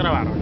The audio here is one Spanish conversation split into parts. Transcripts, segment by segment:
grabar.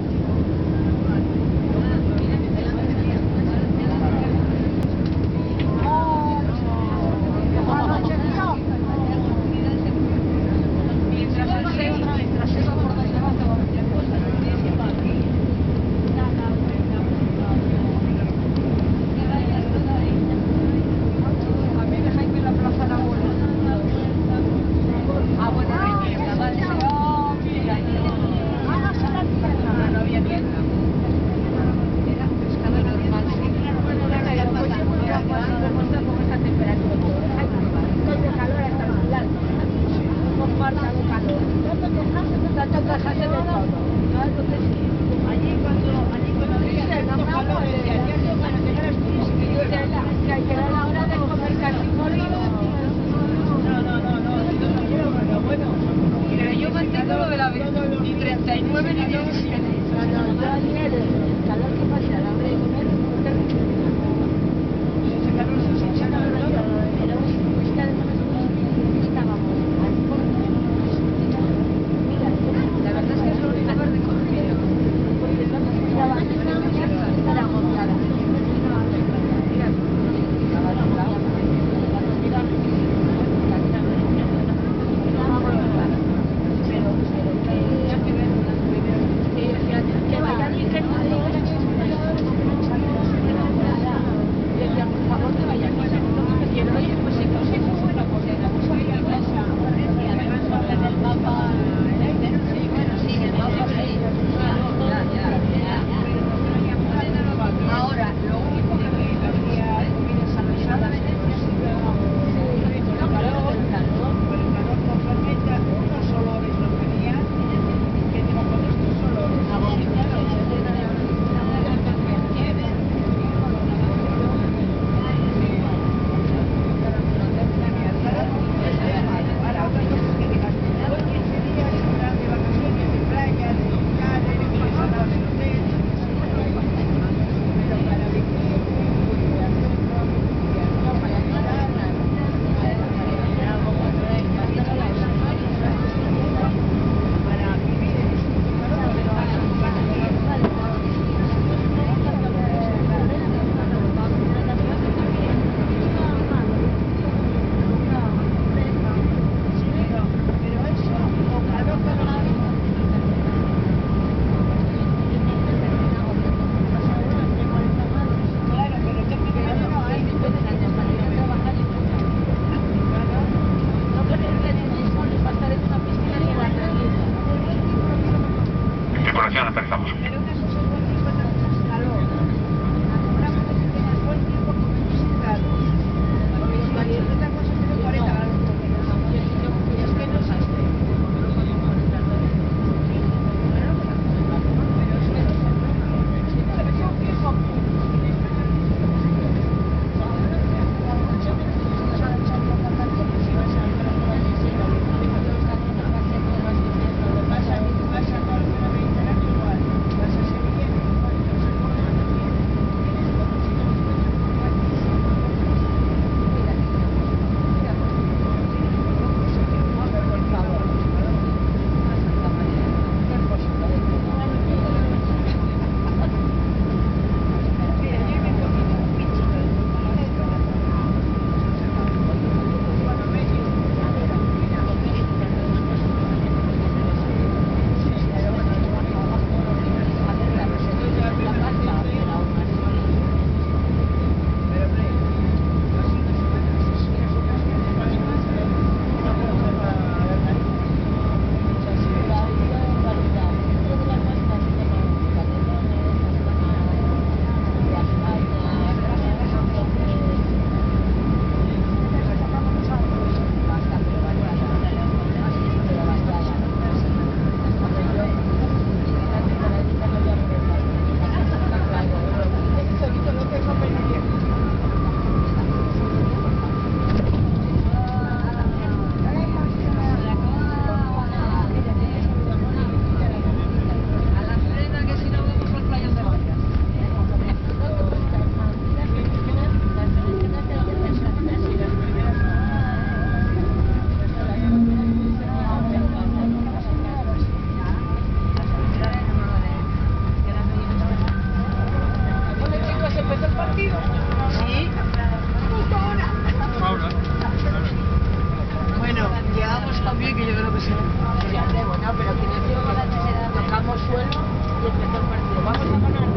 Sí, hombre, bueno, pero quiero decir que tocamos suelo y empezó el partido. Vamos a ganar.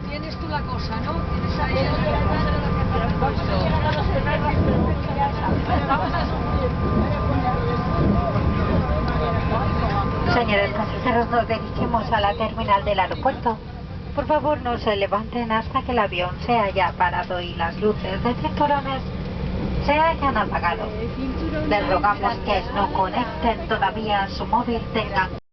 Tienes tú la cosa, ¿no? Tienes ahí el... Vamos a llegar a los penaltis, pero ya sabes, vamos a sufrir. Señores pasajeros, nos dirigimos a la terminal del aeropuerto. Por favor, no se levanten hasta que el avión se haya parado y las luces de cinturones se hayan apagado. Les rogamos que no conecten todavía su móvil, tengan